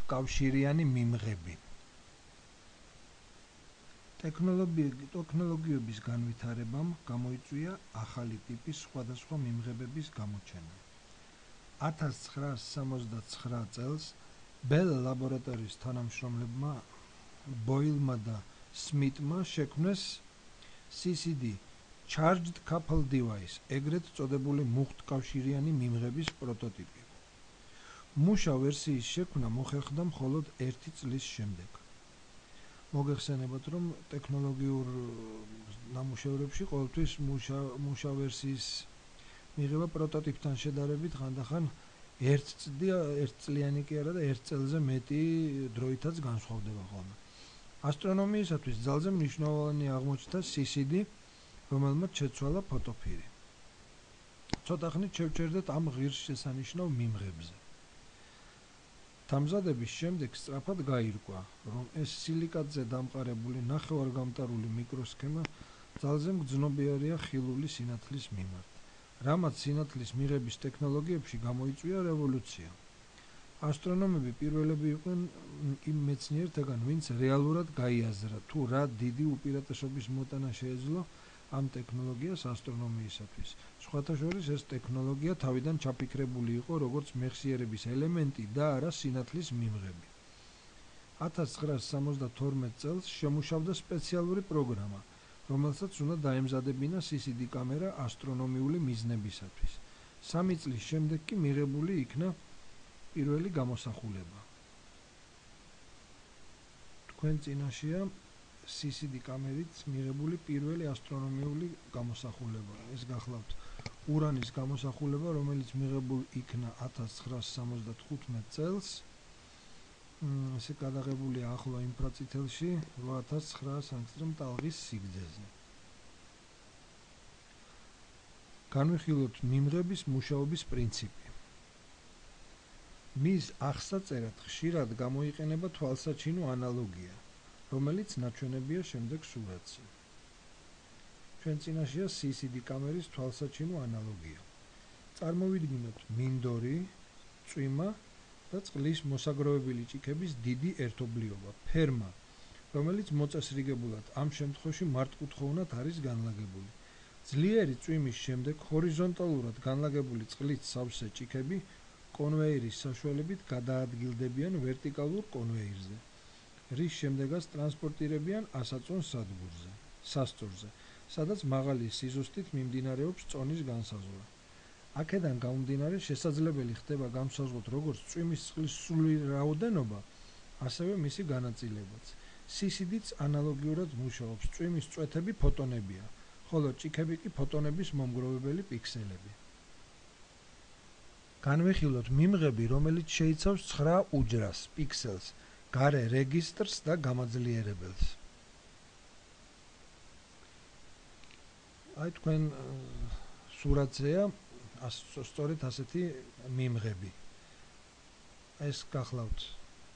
მუხტკავშირიანი მიმღები. ტექნოლოგიების განვითარებამ გამოიწვია ახალი ტიპის სხვადასხვა მიმღებების გამოჩენა. 1969 წელს Bell ლაბორატორიის თანამშრომლებმა ბოილმა და სმიტმა შექმნეს CCD Charged Coupled Device, ეგრეთ წოდებული მუხტკავშირიანი მიმღების პროტოტიპი. მუშა ვერსიის შექმნა მოხერხდა მხოლოდ 1 წლის შემდეგ. მოგეხსენებათ, რომ ტექნოლოგიურ ნამუშევრებში ყოველთვის მუშა ვერსიის მიღება პროტოტიპთან შედარებით ხანდახან 1 წლიანი კი არა და 1 წელზე მეტი დროითაც განსხვავდება ხოლმე. ასტრონომიისათვის ძალზე მნიშვნელოვანი აღმოჩნდა CCD, რომელმაც შეცვალა ფოტოფირი. ცოტა ხნით შევჩერდეთ ამ ღირსშესანიშნავ მიმღებზე. დამზადების შემდეგ სწრაფად გაირკვა, რომ ეს სილიკატზე დამყარებული ნახევარგამტარული მიკროსქემა ძალზე მგრძნობიარეა ხილული სინათლის მიმართ, რამაც სინათლის მიღების ტექნოლოგიებში გამოიწვია რევოლუცია. ასტრონომები პირველები იყვნენ იმ მეცნიერთაგან, ვინც რეალურად გაიაზრა, თუ რა დიდი უპირატესობის მოტანა შეეძლო ამ ტექნოლოგიას ასტრონომიისათვის. სხვათა შორის ეს ტექნოლოგია თავიდან ჩაფიქრებული იყო როგორც მეხსიერების ელემენტი და არა სინათლის მიმღები. 1972 წელს შემუშავდა სპეციალური პროგრამა, რომელსაც უნდა დაემზადებინა CCD კამერა ასტრონომიული მიზნებისათვის. 3 წლის შემდეგ კი მიღებული იქნა პირველი გამოსახულება. თქვენ წინაშეა CCD კამერით მიღებული პირველი ასტრონომიული გამოსახულება. ეს გახლავთ ურანის გამოსახულება, რომელიც მიღებულ იქნა 1975 წელს. ესე გადაღებულია ახლო ინფრაწითელში 8900 სანქტიმეტრ ტალღის სიგრძეზე. განვიხილოთ მიმღების მუშაობის პრინციპი. მის აღსაწერად ხშირად გამოიყენება თვალსაჩინო ანალოგია, რომელიც ნაჩვენებია შემდეგ სურათზე. ჩვენ წინაშეა CCD კამერის თვალსაჩინო ანალოგია. წარმოვიდგინოთ მინდორი, წვიმა და წყლის მოსაგროვებელი ჭიქების დიდი ერთობლიობა, ფერმა, რომელიც მოწესრიგებულად ამ შემთხვევაში მართკუთხოვნად არის განლაგებული. ძლიერი წვიმის შემდეგ ჰორიზონტალურად განლაგებული წყლის სავსე ჭიქები კონვეიერის საშუალებით გადაადგილდებიან ვერტიკალურ კონვეიერზე, რის შემდეგაც ტრანსპორტირებიან ასაწონ სასწორზე, სადაც მაღალი სიზუსტით მიმდინარეობს წონის განსაზღვრა. აქედან გამომდინარე შესაძლებელი ხდება განსაზღვროთ როგორც წვიმის წყლის სრული რაოდენობა, ასევე მისი განაწილებაც. CCD-ც ანალოგიურად მუშაობს, წვიმის წვეთები ფოტონებია, ხოლო ჭიქები კი ფოტონების მომგროვებელი პიქსელები. განვიხილოთ მიმღები, რომელიც შეიცავს 9 უჯრას, პიქსელს, გარე რეგისტრს და გამაძლიერებელს. აი თქვენ სურათზეა სწორედ ასეთი მიმღები. ეს გახლავთ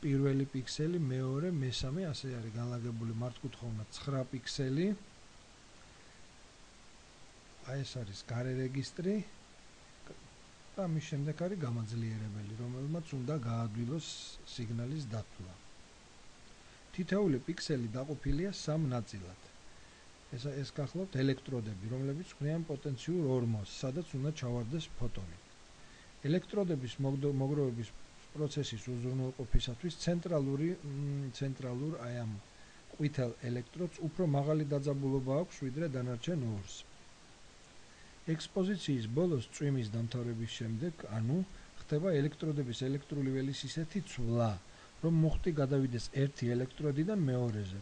პირველი პიქსელი, მეორე, მესამე, ასე არის განლაგებული მართკუთხოვნად 9 პიქსელი. აი ეს არის გარე რეგისტრი და ამის შემდეგ არის გამაძლიერებელი, რომელმაც უნდა გაადვილოს სიგნალის დათვლა. თითოეული პიქსელი დაყოფილია 3 ნაწილად. ეს გახლავთ ელექტროდები, რომლებიც ქმნიან პოტენციურ ორმოს, სადაც უნდა ჩავარდეს ფოტონი. ელექტროდების მოგროვების პროცესის უზრუნველყოფისათვის ცენტრალურ აი ამ ყვითელ ელექტროდს უფრო მაღალი დაძაბულობა აქვს ვიდრე დანარჩენ ორს. ექსპოზიციის ბოლოს წვიმის დამთავრების შემდეგ, ხდება ელექტროდების ელექტრული ველის ისეთი ცვლა, რომ მუხტი გადავიდეს ერთი ელექტროდიდან მეორეზე.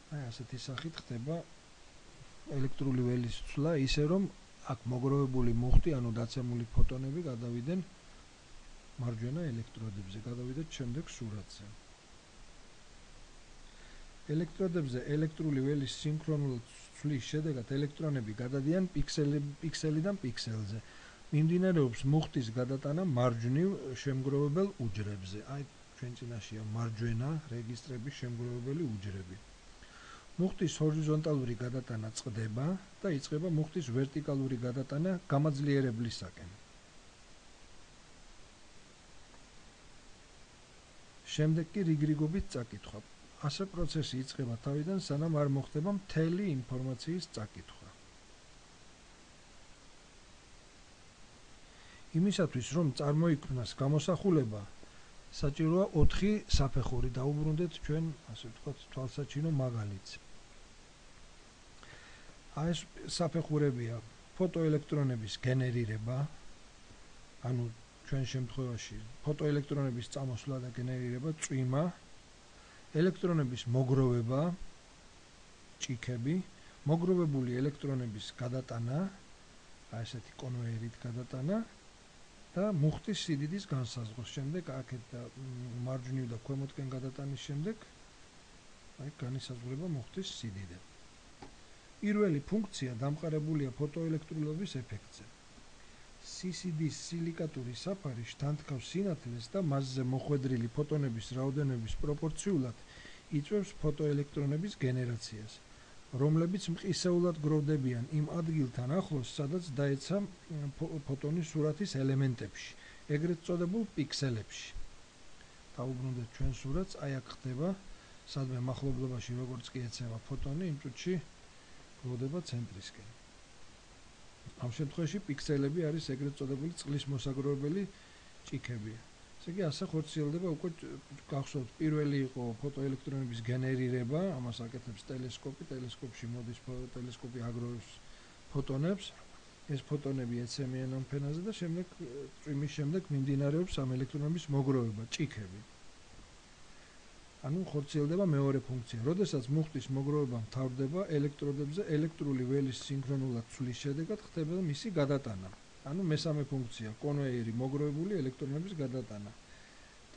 აი ასეთი სახით ხდება ელექტრული ველის ცვლა, ისე რომ აქ მოგროვებული მუხტი, დაცემული ფოტონები გადავიდნენ მარჯვენა ელექტროდებზე. გადავიდეთ შემდეგ სურათზე. ელექტროდებზე ელექტრული ველის სინქრონული ცვლის შედეგად ელექტრონები გადადიან პიქსელიდან პიქსელზე. მიმდინარეობს მუხტის გადატანა მარჯვნივ შემგროვებელ უჯრებზე. აი ჩვენ წინაშეა მარჯვენა რეგისტრების შემგროვებელი უჯრები. მუხტის ჰორიზონტალური გადატანა წყდება და იწყება მუხტის ვერტიკალური გადატანა გამაძლიერებლისაკენ. შემდეგ კი რიგრიგობით წაკითხვა. ასე პროცესი იწყება თავიდან, სანამ არ მოხდება მთელი ინფორმაციის წაკითხვა. იმისათვის, რომ წარმოიქმნას გამოსახულება, საჭიროა 4 საფეხური. დაუბრუნდეთ ჩვენ, ასე ვთქვათ, თვალსაჩინო მაგალითს. ეს საფეხურებია ფოტოელექტრონების გენერირება, ანუ ჩვენ შემთხვევაში ფოტოელექტრონების წამოსვლა და გენერირება, წვიმა, ელექტრონების მოგროვება, ჭიქები, მოგროვებული ელექტრონების გადატანა, ესეთი კონვეიერით გადატანა და მუხტის სიდიდის განსაზღვრა. შემდეგ აქეთ მარჯვნივ და ქვემოთკენ გადატანის შემდეგ განისაზღვრება მუხტის სიდიდე. პირველი ფუნქცია დამყარებულია ფოტოელექტრულობის ეფექტზე. CCD-ს სილიკატური საფარი შთანთქავს სინათლეს და მასზე მოხვედრილი ფოტონების რაოდენობის პროპორციულად იწვევს ფოტოელექტრონების გენერაციას, რომლებიც მყისეულად გროვდებიან იმ ადგილთან ახლოს, სადაც დაეცა ფოტონის სურათის ელემენტებში, ეგრეთ წოდებულ პიქსელებში. დაუბრუნდეთ ჩვენ სურათს, აი აქ ხდება, სადმე მახლობლობაში როგორც კი ეცემა ფოტონი, იმ წუთში გროვდება ცენტრისკენ. ამ შემთხვევაში პიქსელები არის ეგრეთ წოდებული წყლის მოსაგროვებელი ჭიქები. ესე იგი, ასე ხორციელდება უკვე გახსოვთ, პირველი იყო ფოტოელექტრონების გენერირება, ამას აკეთებს ტელესკოპი, ტელესკოპში მოდის ტელესკოპი აგროვებს ფოტონებს, ეს ფოტონები ეცემიან ამ ფენაზე და შემდეგ წვიმის შემდეგ მიმდინარეობს ამ ელექტრონების მოგროვება, ჭიქები. ანუ ხორციელდება მეორე ფუნქცია. როდესაც მუხტის მოგროვება მთავრდება ელექტროდებზე, ელექტრული ველის სინქრონულად ცვლის შედეგად ხდება მისი გადატანა. ანუ მესამე ფუნქცია, კონვეიერი მოგროვებული ელექტრონების გადატანა.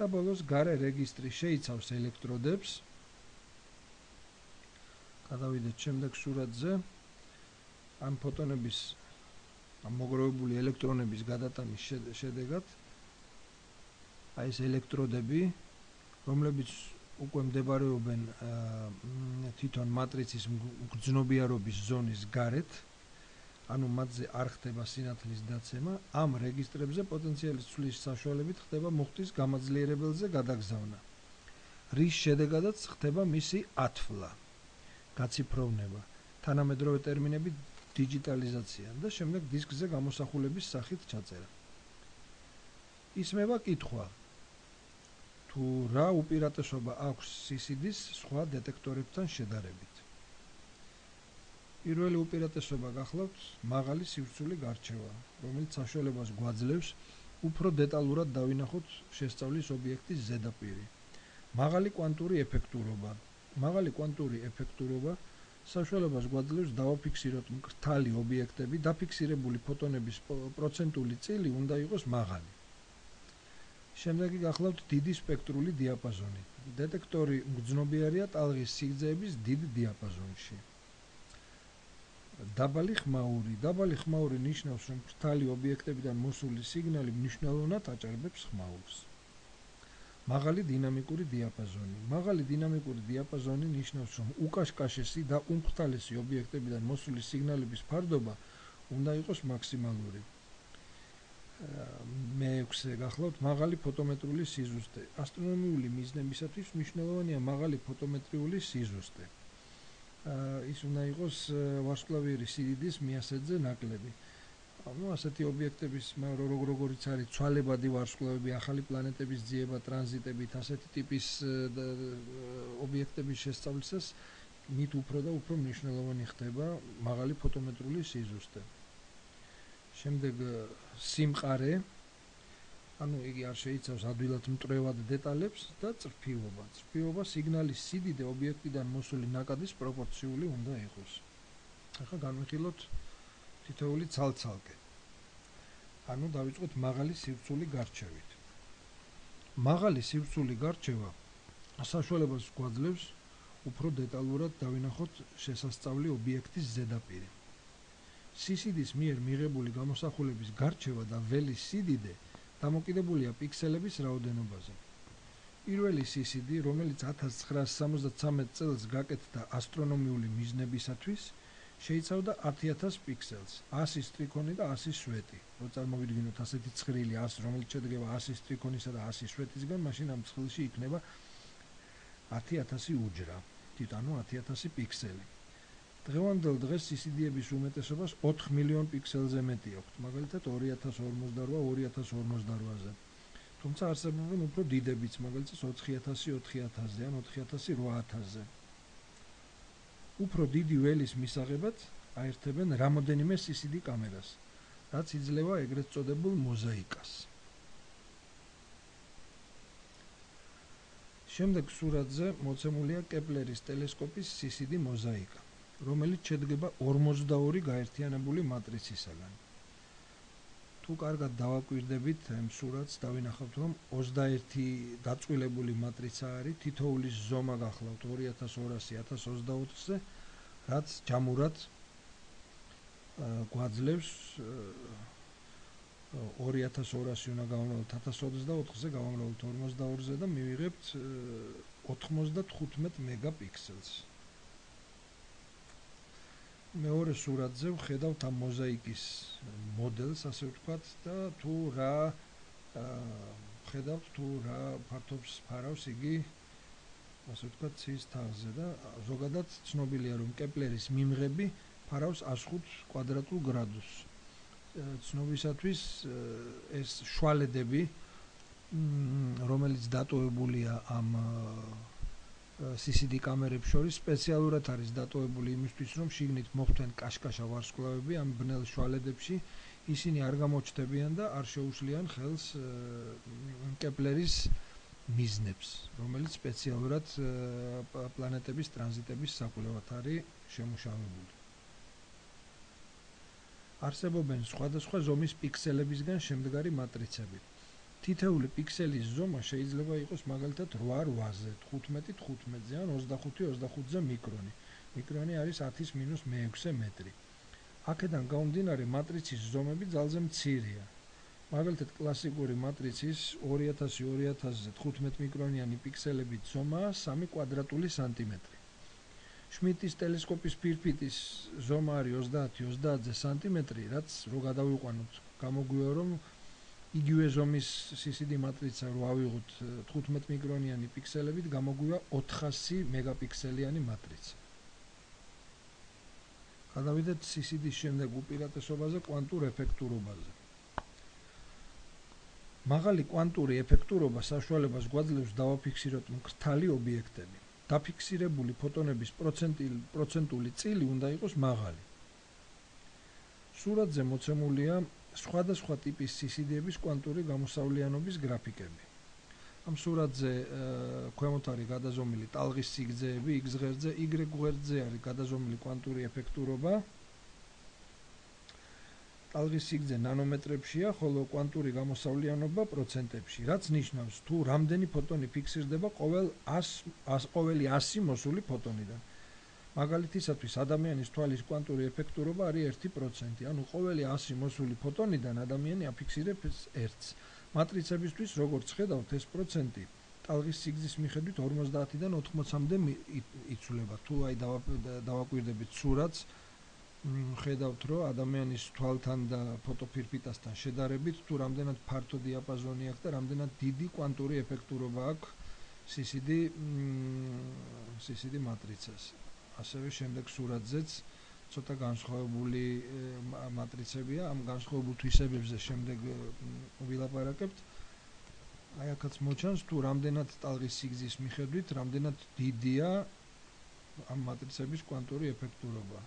და ბოლოს გარე რეგისტრი შეიცავს ელექტროდებს. გადავიდეთ შემდეგ სურათზე. ამ ფოტონების ამ მოგროვებული ელექტრონების გადატანის შედეგად აი ეს ელექტროდები, რომლებიც უკვე მდებარეობენ თვითონ მატრიცის მგრძნობიარობის ზონის გარეთ, ანუ მათზე არ ხდება სინათლის დაცემა, ამ რეგისტრებზე პოტენციალის ცვლის საშუალებით ხდება მუხტის გამაძლიერებელზე გადაგზავნა, რის შედეგადაც ხდება მისი ათვლა, გაციფროვნება, თანამედროვე ტერმინებით დიჯიტალიზაცია და შემდეგ დისკზე გამოსახულების სახით ჩაწერა. ისმევა კითხვა, თუ რა უპირატესობა აქვს CCD-ს სხვა დეტექტორებთან შედარებით. პირველი უპირატესობა გახლავთ მაღალი სივრცული გარჩევა, რომელიც საშუალებას გვაძლევს უფრო დეტალურად დავინახოთ შესწავლის ობიექტის ზედაპირი. მაღალი კვანტური ეფექტურობა. მაღალი კვანტური ეფექტურობა საშუალებას გვაძლევს დავაფიქსიროთ მკრთალი ობიექტები, დაფიქსირებული ფოტონების პროცენტული წილი უნდა იყოს მაღალი. შემდეგი გახლავთ დიდი სპექტრული დიაპაზონი. დეტექტორი მგრძნობიარია ტალღის სიგრძეების დიდ დიაპაზონში. დაბალი ხმაური. დაბალი ხმაური ნიშნავს, რომ მკრთალი ობიექტებიდან მოსული სიგნალი მნიშვნელოვნად აჭარბებს ხმაურს. მაღალი დინამიკური დიაპაზონი. მაღალი დინამიკური დიაპაზონი ნიშნავს, რომ უკაშკაშესი და უმკრთალესი ობიექტებიდან მოსული სიგნალების ფარდობა უნდა იყოს მაქსიმალური. მე-6 გახლავთ მაღალი ფოტომეტრული სიზუსტე. ასტრონომიული მიზნებისათვის მნიშვნელოვანია მაღალი ფოტომეტრიული სიზუსტე. ის უნდა იყოს ვარსკვლავიერი სიდიდის მიასედზე ნაკლები. ანუ ასეთი ობიექტების, როგორიც არის ცვალებადი ვარსკვლავები, ახალი პლანეტების ძიება, ტრანზიტებით, ასეთი ტიპის ობიექტების შესწავლისას მით უფრო და უფრო მნიშვნელოვანი ხდება მაღალი ფოტომეტრული სიზუსტე. შემდეგ სიმყარე, ანუ იგი არ შეიცავს ადვილად მტვრევად დეტალებს და წრფივობა. წრფივობა სიგნალის სიდიდე ობიექტიდან მოსული ნაკადის პროპორციული უნდა იყოს. ახლა განვიხილოთ თითოეული ცალ-ცალკე. ანუ დავიწყოთ მაღალი სივრცული გარჩევით. მაღალი სივრცული გარჩევა საშუალებას გვაძლევს უფრო დეტალურად დავინახოთ შესასწავლი ობიექტის ზედაპირი. CCD-ს მიერ მიღებული გამოსახულების გარჩევა და ველის სიდიდე დამოკიდებულია პიქსელების რაოდენობაზე. პირველი CCD, რომელიც 1973 წელს გაკეთდა ასტრონომიული მიზნებისათვის, შეიცავდა 10,000 პიქსელს, 100 სტრიქონი და 100 სვეტი. რო წარმოვიდგინოთ ასეთი ცხრილი 100, რომელიც შედგება 100 სტრიქონისა და 100 სვეტისგან, მაშინ ამ ცხრილში იქნება 10,000 უჯრა, ანუ 10,000 პიქსელი. დღევანდელ დღეს CCD-ების უმეტესობას 4 მილიონ პიქსელზე მეტი აქვთ, მაგალითად 2048, 2048-ზე. თუმცა არსებობენ უფრო დიდებიც, მაგალითად 4000, 4000-ზე ან 4000-8000-ზე. უფრო დიდი ველის მისაღებად აერთებენ რამოდენიმე CCD კამერას, რაც იძლევა ეგრეთ წოდებულ მოზაიკას. შემდეგ სურათზე მოცემულია კეპლერის ტელესკოპის CCD მოზაიკა, რომელიც შედგება 42 გაერთიანებული მატრიცისაგან. თუ კარგად დავაკვირდებით ამ სურათს, დავინახავთ, რომ 21 დაწყვილებული მატრიცა არის, თითოეულის ზომა გახლავთ 2200-1024-ზე, რაც ჯამურად გვაძლევს 2200 უნდა გავამრავლოთ 1024-ზე, გავამრავლოთ 42-ზე და მივიღებთ 95 მეგაპიქსელს. მეორე სურათზე ვხედავთ ამ მოზაიკის მოდელს, ასე ვთქვათ, და თუ რა ვხედავთ, თუ რა ფართობს ფარავს იგი, ასე ვთქვათ, ცის თაღზე და ზოგადად ცნობილია, რომ კეპლერის მიმღები ფარავს 105 კვადრატულ გრადუსს. ცნობისათვის ეს შვალედები, რომელიც დატოვებულია ამ CCD კამერებს შორის, სპეციალურად არის დატოვებული იმისთვის, რომ შიგნით მოხვდნენ კაშკაშა ვარსკვლავები ამ ბნელ შვალედებში, ისინი არ გამოჩნდებიან და არ შეუშლიან ხელს კეპლერის მიზნებს, რომელიც სპეციალურად პლანეტების ტრანზიტების საკვლევად არის შემუშავებული. არსებობენ სხვადასხვა ზომის პიქსელებისგან შემდგარი მატრიცები. თითეული პიქსელის ზომა შეიძლება იყოს მაგალითად 8-8-ზე, 15-15-ზე ან 25-25-ზე მიკრონი. მიკრონი არის 10-6 მეტრი. აქედან გამომდინარე, მატრიცის ზომები ძალზე მცირეა. მაგალითად, კლასიკური მატრიცის 2000-2000-ზე 15 მიკრონიანი პიქსელების ზომაა 3 კვადრატული სანტიმეტრი. შმიტის ტელესკოპის ფირფიტის ზომა არის 30-30-ზე სანტიმეტრი, რაც რო გადავიყვანოთ, გამოგვივა, რომ იგივე ზომის CCD მატრიცა რო ავიღოთ 15 მიკრონიანი პიქსელებით, გამოგვივა 400 მეგაპიქსელიანი მატრიცა. გადავიდეთ CCD-ს შემდეგ უპირატესობაზე, კვანტურ ეფექტურობაზე. მაღალი კვანტური ეფექტურობა საშუალებას გვაძლევს დავაფიქსიროთ მკრთალი ობიექტები. დაფიქსირებული ფოტონების პროცენტული წილი უნდა იყოს მაღალი. სურათზე მოცემულია სხვადასხვა ტიპის CCD-ების კვანტური გამოსავლიანობის გრაფიკები. ამ სურათზე ქვემოთ არის გადაზომილი ტალღის სიგრძეები X ღერძზე, Y ღერძზე არის გადაზომილი კვანტური ეფექტურობა. ტალღის სიგრძე ნანომეტრებშია, ხოლო კვანტური გამოსავლიანობა პროცენტებში, რაც ნიშნავს, თუ რამდენი ფოტონი ფიქსირდება ყოველი 100 მოსული ფოტონიდან. მაგალითისათვის, ადამიანის თვალის კვანტური ეფექტურობა არის 1%, ანუ ყოველი 100 მოსული ფოტონიდან ადამიანი აფიქსირებს 1-ს. მატრიცებისთვის, როგორც ხედავთ, ეს პროცენტი ტალღის სიგრძის მიხედვით 50-დან 80-მდე იცვლება. თუ აი დავაკვირდებით სურათს, ხედავთ, რომ ადამიანის თვალთან და ფოტოფირფიტასთან შედარებით, თუ რამდენად ფართო დიაპაზონი აქვს და რამდენად დიდი კვანტური ეფექტურობა აქვს CCD მატრიცას. ასევე შემდეგ სურათზეც ცოტა განსხვავებული მატრიცებია, ამ განსხვავებულ თვისებებზე შემდეგ ვილაპარაკებთ. აი აქაც მოჩანს, თუ რამდენად ტალღის სიგრძის მიხედვით, რამდენად დიდია ამ მატრიცების კვანტური ეფექტურობა.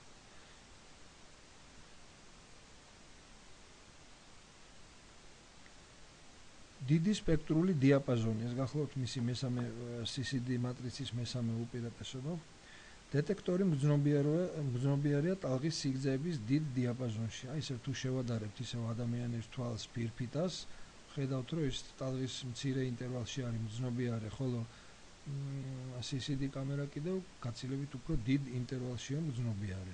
დიდი სპექტრული დიაპაზონი, ეს გახლავთ მისი მესამე CCD მატრიცის მესამე უპირატესობა. დეტექტორი მგრძნობიარეა ტალღის სიგრძეების დიდ დიაპაზონში. აი ესე თუ შევადარებთ ისევ ადამიანის თვალს ფირფიტას, ხედავთ, რომ ეს ტალღის მცირე ინტერვალში არის მგრძნობიარე, ხოლო CCD კამერა კიდევ გაცილებით უფრო დიდ ინტერვალშია მგრძნობიარე.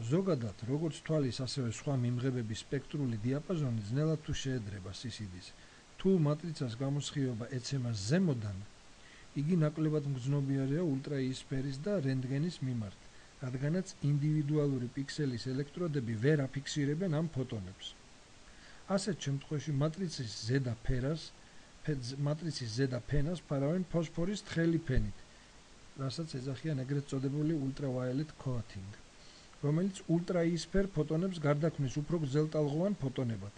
ზოგადად, როგორც თვალის, ასევე სხვა მიმღებების სპექტრული დიაპაზონი ძნელად თუ შეედრება CCD-ს. თუ მატრიცას გამოსხივება ეცემა ზემოდან, იგი ნაკლებად მგრძნობიარეა ულტრაიისფერის და რენტგენის მიმართ, რადგანაც ინდივიდუალური პიქსელის ელექტროდები ვერ აფიქსირებენ ამ ფოტონებს. ასეთ შემთხვევაში მატრიცის ზედა ფენას ფარავენ ფოსფორის თხელი ფენით, რასაც ეძახიან ეგრეთ წოდებული ultraviolet coating, რომელიც ულტრაიისფერ ფოტონებს გარდაქმნის უფრო გრძელტალღოვან ფოტონებად.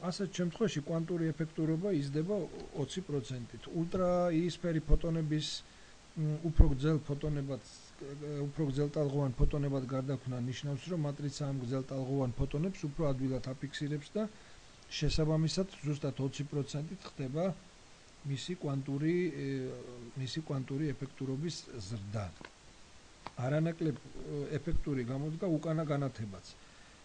ასეთ შემთხვევაში კვანტური ეფექტურობა იზრდება 20%-ით. ულტრაიისფერი ფოტონების უფრო გრძელტალღოვან ფოტონებად გარდაქმნა ნიშნავს, რომ მატრიცა ამ გრძელტალღოვან ფოტონებს უფრო ადვილად აფიქსირებს და შესაბამისად ზუსტად 20%-ით ხდება მისი კვანტური ეფექტურობის ზრდა. არანაკლებ ეფექტური გამოდგა უკანა განათებაც,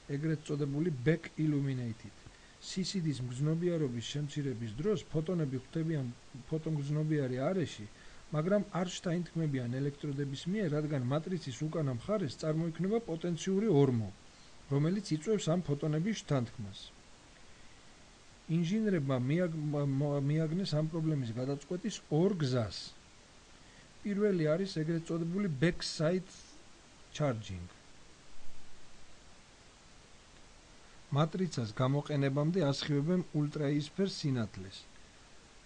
ეგრეთ წოდებული back illuminated. CCD-ს მგრძნობიარობის შემცირების დროს ფოტონები ხვდებიან ფოტონგრძნობიარე არეში, მაგრამ არ შთაინთქმებიან ელექტროდების მიერ, რადგან მატრიცის უკანა მხარეს წარმოიქმნება პოტენციური ორმო, რომელიც იწვევს ამ ფოტონების შთანთქმას. ინჟინერებმა მიაგნეს ამ პრობლემის გადაწყვეტის ორ გზას. პირველი არის ეგრეთ წოდებული backside charging. მატრიცას გამოყენებამდე ასხივებენ ულტრაიისფერ სინათლეს,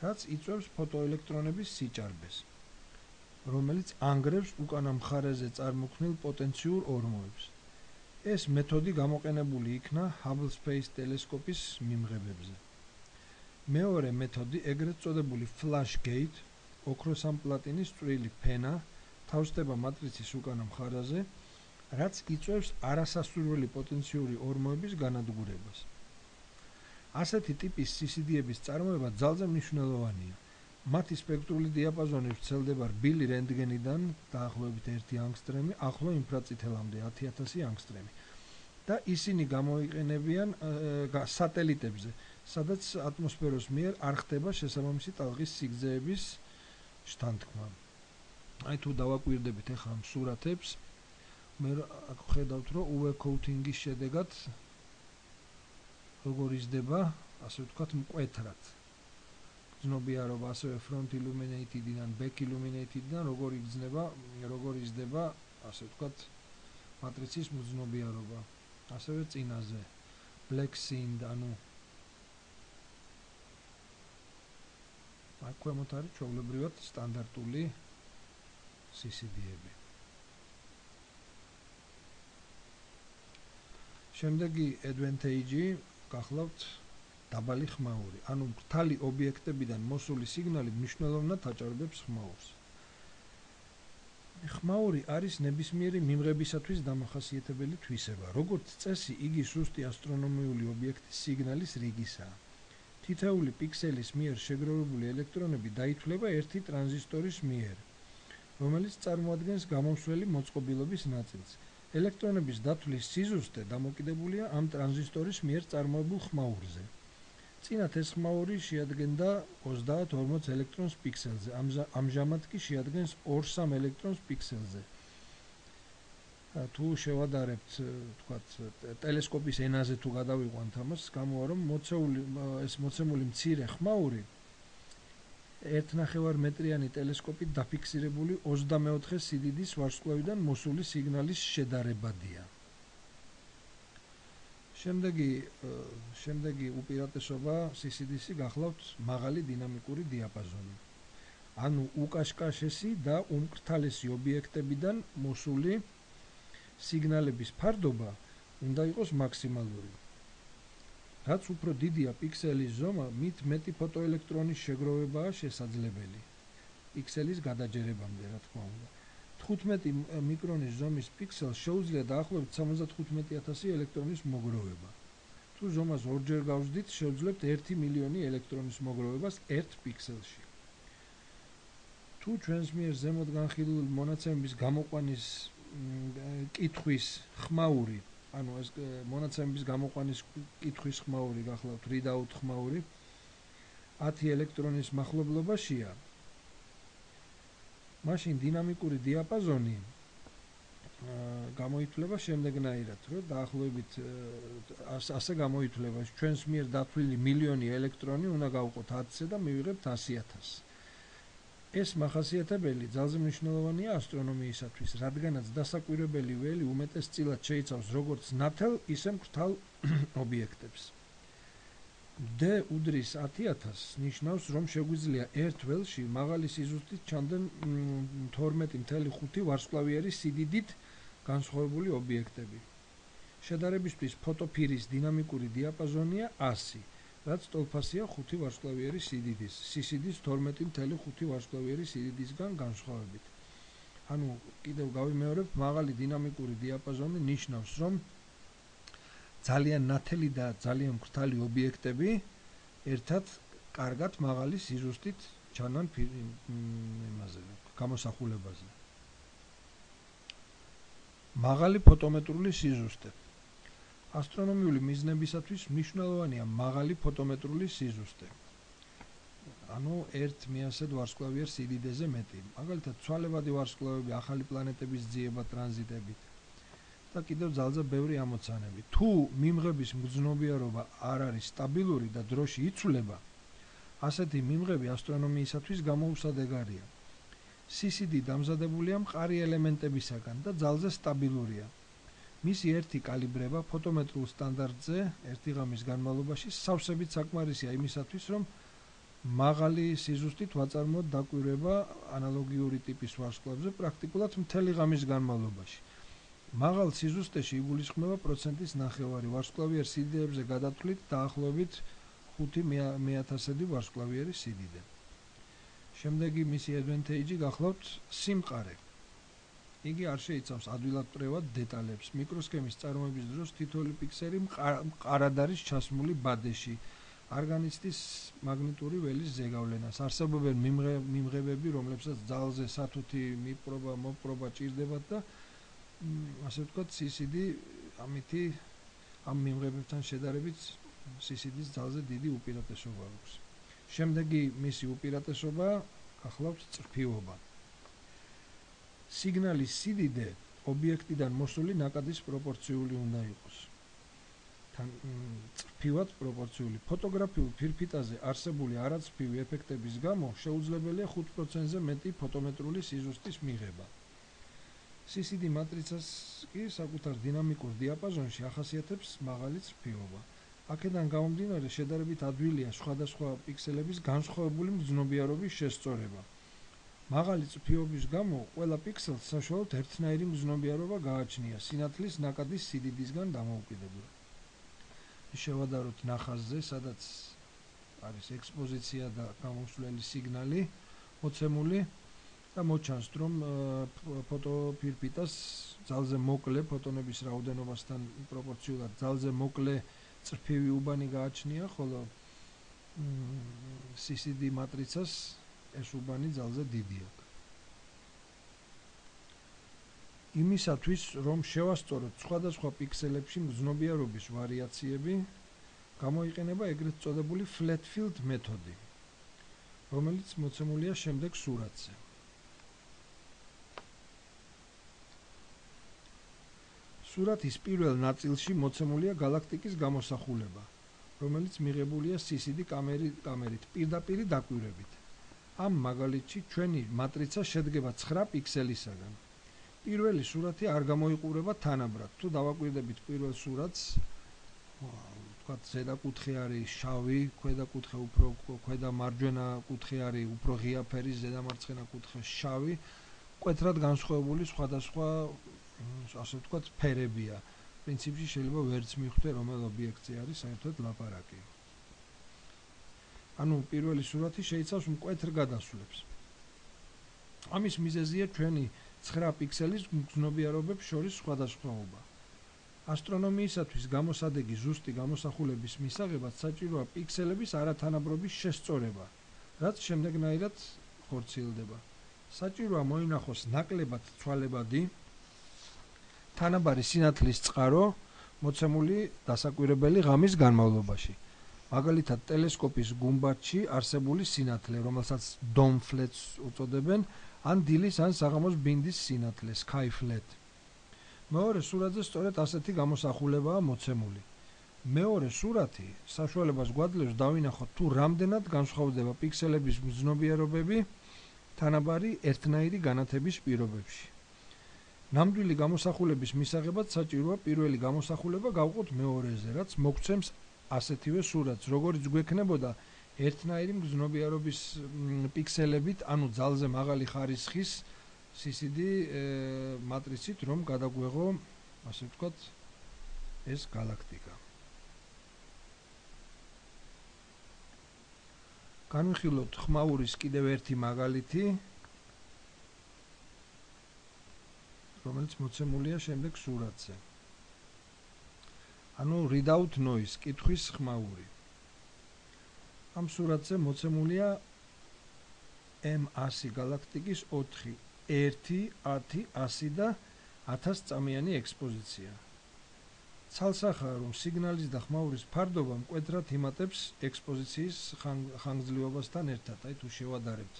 რაც იწვევს ფოტოელექტრონების სიჭარბეს, რომელიც ანგრევს უკანა მხარეზე წარმოქმნილ პოტენციურ ორმოებს. ეს მეთოდი გამოყენებული იქნა Hubble Space ტელესკოპის მიმღებებზე. მეორე მეთოდი ეგრეთ წოდებული flash gate, ოქროსამპლატინის წვრილი ფენა, თავსდება მატრიცის უკანა მხარეზე, რაც იწვევს არასასურველი პოტენციური ორმოების განადგურებას. ასეთი ტიპის CCD-ების წარმოება ძალზე მნიშვნელოვანია. მათი სპექტრული დიაპაზონი ვრცელდება რბილი რენტგენიდან დაახლოებით 1 ანგსტრემი, ახლო ინფრაწითელამდე 10,000 ანგსტრემი და ისინი გამოიყენებიან სატელიტებზე, სადაც ატმოსფეროს მიერ არ ხდება შესაბამისი ტალღის სიგრძეების შთანთქმა. აი თუ დავაკვირდებით ახლა ამ სურათებს, მე აქ ხედავთ, რომ UV coating-ის შედეგად როგორ იზრდება, ასე ვთქვათ, მკვეთრად. გრძნობიარობა ასევე front illuminated-დან, back illuminated-დან როგორ იზრდება, ასე ვთქვათ, მატრიცის მგრძნობიარობა. ასევე წინაზე black scene, ანუ აქ ქვემოთ არის ჩვეულებრივად სტანდარტული CCD-ები. შემდეგი advantage-ი გახლავთ დაბალი ხმაური, ანუ მრთალი ობიექტებიდან მოსული სიგნალი მნიშვნელოვნად აჭარბებს ხმაურს. ხმაური არის ნებისმიერი მიმღებისათვის დამახასიათებელი თვისება. როგორც წესი, იგი სუსტი ასტრონომიული ობიექტის სიგნალის რიგისაა. თითოეული პიქსელის მიერ შეგროვებული ელექტრონები დაითვლება ერთი ტრანზისტორის მიერ, რომელიც წარმოადგენს გამომსვლელი მოწყობილობის ნაწილს. ელექტრონების დათვლის სიზუსტე დამოკიდებულია ამ ტრანზისტორის მიერ წარმოებულ ხმაურზე. წინათ ეს ხმაური შეადგენდა 30-40 ელექტრონს პიქსელზე, ამჟამად კი შეადგენს 2-3 ელექტრონს პიქსელზე. თუ შევადარებთ, თქვათ, ტელესკოპის ენაზე თუ გადავიყვანთ ამას, გამოვა რომ მოცემული მცირე ხმაური 1,5 მეტრიანი ტელესკოპით დაფიქსირებული 24 სიდიდის ვარსკვლავიდან მოსული სიგნალის შედარებადია. შემდეგი უპირატესობა CCD-ს გახლავთ მაღალი დინამიკური დიაპაზონი. ანუ უკაშკაშესი და უმკრთალესი ობიექტებიდან მოსული სიგნალების ფარდობა უნდა იყოს მაქსიმალური. რაც უფრო დიდია პიქსელის ზომა, მით მეტი ფოტოელექტრონის შეგროვებაა შესაძლებელი. პიქსელის გადაჯერებამდე, რა თქმა უნდა. 15 მიკრონის ზომის პიქსელს შეუძლია დაახლოებით 75,000 ელექტრონის მოგროვება. თუ ზომას ორჯერ გავზრდით, შევძლებთ 1 მილიონი ელექტრონის მოგროვებას ერთ პიქსელში. თუ ჩვენს მიერ ზემოთ განხილული მონაცემების გამოყვანის კითხვის ხმაური, ანუ ეს მონაცემების გამოყვანის კითხვის ხმაური გახლავთ readout ხმაური 10 ელექტრონის მახლობლობაშია, მაშინ დინამიკური დიაპაზონი გამოითვლება შემდეგნაირად, რომ დაახლოებით ასე გამოითვლება, ჩვენს მიერ დათვლილი მილიონი ელექტრონი უნდა გავყოთ 10-ზე და მივიღებთ 100,000. ეს მახასიათებელი ძალზე მნიშვნელოვანია ასტრონომიისათვის, რადგანაც დასაკვირვებელი ველი უმეტესწილად შეიცავს როგორც ნათელ, ისე მკრთალ ობიექტებს. D უდრის 10,000 ნიშნავს, რომ შეგვიძლია ერთ ველში მაღალი სიზუსტით ჩანდნენ 12.5 ვარსკვლავიერი სიდიდით განსხვავებული ობიექტები. შედარებისთვის ფოტოფირის დინამიკური დიაპაზონია 100, რაც ტოლფასია 5 ვარსკვლავიერი სიდიდის, სისიდის 12.5 ვარსკვლავიერი სიდიდისგან განსხვავებით. ანუ კიდევ გავიმეორებ, მაღალი დინამიკური დიაპაზონი ნიშნავს, რომ ძალიან ნათელი და ძალიან მკრთალი ობიექტები ერთად კარგად მაღალი სიზუსტით ჩანან გამოსახულებაზე. მაღალი ფოტომეტრული სიზუსტე. ასტრონომიული მიზნებისათვის მნიშვნელოვანია მაღალი ფოტომეტრული სიზუსტე. ანუ ერთ მიასედ ვარსკვლავიერ სიდიდეზე მეტი. მაგალითად, ცვალებადი ვარსკვლავები, ახალი პლანეტების ძიება ტრანზიტებით და კიდევ ძალზე ბევრი ამოცანები. თუ მიმღების მგრძნობიარობა არ არის სტაბილური და დროში იცვლება, ასეთი მიმღები ასტრონომიისათვის გამოუსადეგარია. სისიდი დამზადებულია მყარი ელემენტებისაგან და ძალზე სტაბილურია. მისი ერთი კალიბრება ფოტომეტრულ სტანდარტზე ერთი ღამის განმავლობაში სავსებით საკმარისია იმისათვის, რომ მაღალი სიზუსტით ვაწარმოოთ დაკვირვება ანალოგიური ტიპის ვარსკვლავებზე პრაქტიკულად მთელი ღამის განმავლობაში. მაღალ სიზუსტეში იგულისხმება 9% ვარსკვლავიერ სიდიდეებზე გადათვლით დაახლოებით 5/1000 ვარსკვლავიერი სიდიდე. შემდეგი მისი ადვანტეიჯი გახლავთ სიმყარე. იგი არ შეიცავს ადვილად მტრევად დეტალებს. მიკროსქემის წარმოების დროს თითოეული პიქსელი მყარად არის ჩასმული ბადეში. არ განიცდის მაგნიტური ველის ზეგავლენას. არსებობენ მიმღებები, რომლებსაც ძალზე სათუთი მოპყრობა ჭირდებათ და ასე ვთქვათ, სისიდი ამითი ამ მიმღებებთან შედარებით სისიდის ძალზე დიდი უპირატესობა აქვს. შემდეგი მისი უპირატესობა გახლავთ წრფივობა. სიგნალის სიდიდე ობიექტიდან მოსული ნაკადის პროპორციული უნდა იყოს. წრფივად პროპორციული. ფოტოგრაფიულ ფირფიტაზე არსებული არაწრფივი ეფექტების გამო შეუძლებელია 5%-ზე მეტი ფოტომეტრული სიზუსტის მიღება. სისიდი მატრიცას კი საკუთარ დინამიკურ დიაპაზონში ახასიათებს მაღალი წრფივობა. აქედან გამომდინარე შედარებით ადვილია სხვადასხვა პიქსელების განსხვავებული მგრძნობიარობის შესწორება. მაღალი წრფივობის გამო ყველა პიქსელს საშუალოდ ერთნაირი მგრძნობიარობა გააჩნია სინათლის ნაკადის სიდიდისგან დამოუკიდებლად. შევადაროთ ნახაზზე, სადაც არის ექსპოზიცია და გამოსვლელი სიგნალი მოცემული და მოჩანს, რომ ფოტოფირფიტას ძალზე მოკლე ფოტონების რაოდენობასთან პროპორციულად ძალზე მოკლე წრფივი უბანი გააჩნია, ხოლო სისიდი მატრიცას ეს უბანი ძალზე დიდი აქვს. იმისათვის, რომ შევასწოროთ სხვადასხვა პიქსელებში მგრძნობიარობის ვარიაციები, გამოიყენება ეგრეთ წოდებული flat field მეთოდი, რომელიც მოცემულია შემდეგ სურათზე. სურათის პირველ ნაწილში მოცემულია galaktikis გამოსახულება, რომელიც მიღებულია CCD კამერით პირდაპირი დაკვირვებით. ამ მაგალითში ჩვენი მატრიცა შედგება 9 პიქსელისაგან. პირველი სურათი არ გამოიყურება თანაბრად. თუ დავაკვირდებით პირველ სურათს, ვთქვათ, ზედა კუთხე არის შავი, ქვედა კუთხე უფრო ქვედა მარჯვენა კუთხე არის უფრო ღია ფერის, ზედა მარცხენა კუთხე შავი, მკვეთრად განსხვავებული სხვადასხვა ასე ვთქვათ ფერებია. პრინციპში შეიძლება ვერც მიხვდე რომელ ობიექტზე არის საერთოდ ლაპარაკი. ანუ პირველი სურათი შეიცავს მკვეთრ გადასვლებს. ამის მიზეზია ჩვენი 9 პიქსელის მგრძნობიარობებს შორის სხვადასხვაობა. ასტრონომიისათვის გამოსადეგი ზუსტი გამოსახულების მისაღებად საჭიროა პიქსელების არათანაბრობის შესწორება, რაც შემდეგნაირად ხორციელდება. საჭიროა მოინახოს ნაკლებად ცვალებადი თანაბარი სინათლის წყარო მოცემული დასაკვირვებელი ღამის განმავლობაში. მაგალითად, ტელესკოპის გუმბათში არსებული სინათლე, რომელსაც dome flats უწოდებენ, ან დილის ან საღამოს ბინდის სინათლე, sky flat. მეორე სურათზე სწორედ ასეთი გამოსახულებაა მოცემული. მეორე სურათი საშუალებას გვაძლევს დავინახოთ, თუ რამდენად განსხვავდება პიქსელების მგრძნობიარობები თანაბარი ერთნაირი განათების პირობებში. ნამდვილი გამოსახულების მისაღებად საჭიროა პირველი გამოსახულება გავყოთ მეორეზე, რაც მოგცემს ასეთივე სურათს, როგორც გვექნებოდა ერთნაირი მგრძნობიარობის პიქსელებით, ანუ ძალზე მაღალი ხარისხის CCD მატრიცით, რომ გადაგვეღო, ასე ვთქვათ, ეს galaktika. განვიხილოთ ხმაურის კიდევ ერთი მაგალითი, რომელიც მოცემულია შემდეგ სურათზე. ანუ readout noise, კითხვის ხმაური. ამ სურათზე მოცემულია M100 galaktikis 4, 1, 10, 100 და 1000 წამიანი ექსპოზიცია. ცალსახაა, რომ სიგნალის და ხმაურის ფარდობა მკვეთრად იმატებს ექსპოზიციის ხანგრძლივობასთან ერთად. აი თუ შევადარებთ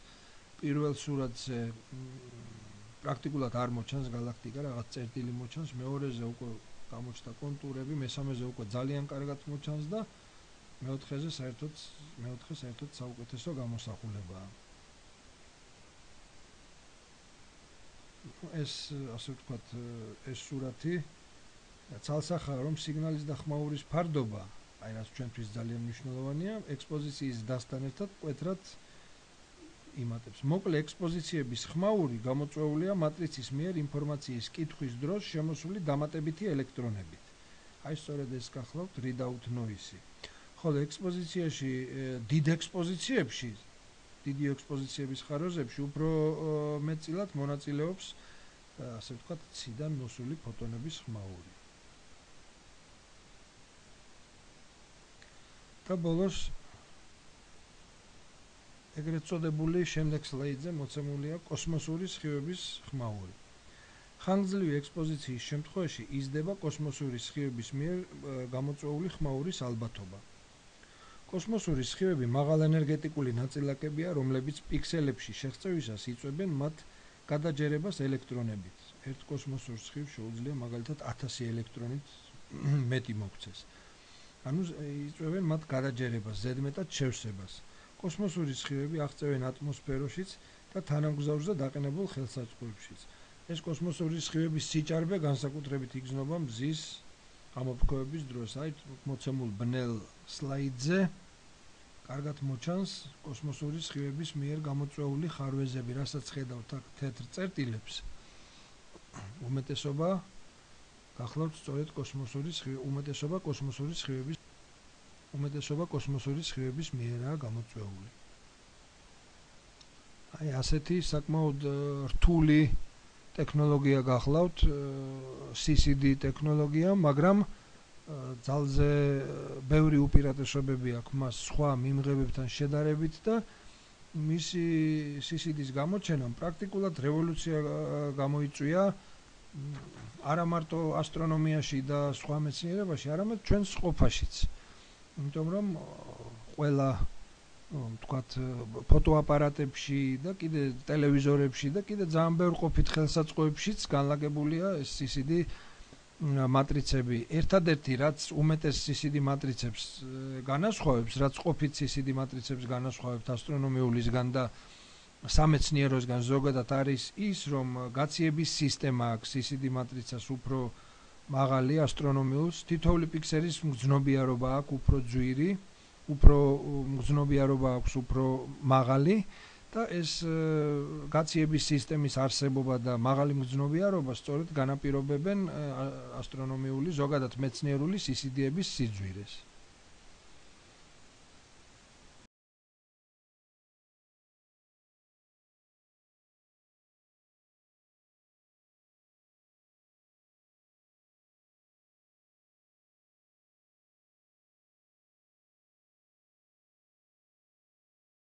პირველ სურათზე პრაქტიკულად არ მოჩანს galaktika, რაღაც წერტილი მოჩანს, მეორეზე უკვე გამოჩნდა კონტურები, მესამეზე უკვე ძალიან კარგად მოჩანს და მეოთხეზე საერთოდ საუკეთესო გამოსახულებაა. ეს ასე ვთქვათ, ეს სურათი ცალსახაა, რომ სიგნალის და ხმაურის ფარდობა, აი რაც ჩვენთვის ძალიან მნიშვნელოვანია, ექსპოზიციის დასთან ერთად მკვეთრად იმატებს. მოკლე ექსპოზიციების ხმაური გამოწვეულია მატრიცის მიერ ინფორმაციის კითხვის დროს შემოსული დამატებითი ელექტრონებით. აი სწორედ ეს გახლავთ readout noise. ხოლო ექსპოზიციაში, დიდ ექსპოზიციებში, დიდი ექსპოზიციების ხაროზებში უფრო მეტწილად მონაწილეობს, ასე ვთქვათ, ციდან მოსული ფოტონების ხმაური. და ბოლოს ეგრეთ წოდებული შემდეგ სლაიდზე მოცემულია კოსმოსური სხივების ხმაური. ხანგრძლივი ექსპოზიციის შემთხვევაში იზრდება კოსმოსური სხივების მიერ გამოწვეული ხმაურის ალბათობა. კოსმოსური სხივები მაღალენერგეტიკული ნაწილაკებია, რომლებიც პიქსელებში შეღწევისას იწვევენ მათ გადაჯერებას ელექტრონებით. ერთ კოსმოსურ სხივს შეუძლია მაგალითად 1000 ელექტრონით მეტი მოქცეს. ანუ იწვევენ მათ გადაჯერებას, ზედმეტად შევსებას. კოსმოსური სხივები აღწევენ ატმოსფეროშიც და თანამგზავრზე დაყენებულ ხელსაწყოებშიც. ეს კოსმოსური სხივების სიჭარბე განსაკუთრებით იგრძნობა მზის გამოფრქვევების დროს. აი მოცემულ ბნელ სლაიდზე კარგად მოჩანს კოსმოსური სხივების მიერ გამოწვეული ხარვეზები, რასაც ხედავთ აქ თეთრ წერტილებს. უმეტესობა გახლავთ სწორედ უმეტესობა კოსმოსური სხივების მიერაა გამოწვეული. აი ასეთი საკმაოდ რთული ტექნოლოგია გახლავთ, CCD ტექნოლოგია, მაგრამ ძალზე ბევრი უპირატესობები აქვს მას სხვა მიმღებებთან შედარებით და მისი CCD-ის გამოჩენამ პრაქტიკულად რევოლუცია გამოიწვია არა მარტო ასტრონომიაში და სხვა მეცნიერებაში, არამედ ჩვენს ყოფაშიც. იმიტომ რომ ყველა ვთქვათ ფოტოაპარატებში და კიდე ტელევიზორებში და კიდე ძალიან ბევრ ყოფით ხელსაწყოებშიც განლაგებულია ეს CCD მატრიცები. ერთადერთი რაც უმეტეს CCD მატრიცებს განასხვავებს, რაც ყოფით CCD მატრიცებს განასხვავებს ასტრონომიულისგან და სამეცნიეროსგან ზოგადად არის ის, რომ გაციების სისტემა აქვს CCD მატრიცას უფრო მაღალი ასტრონომიულს, თითოეული პიქსელის მგრძნობიარობა აქვს უფრო ძვირი, უფრო მგრძნობიარობა აქვს უფრო მაღალი და ეს გაციების სისტემის არსებობა და მაღალი მგრძნობიარობა სწორედ განაპირობებენ ასტრონომიული, ზოგადად მეცნიერული CCD-ების სიძვირეს.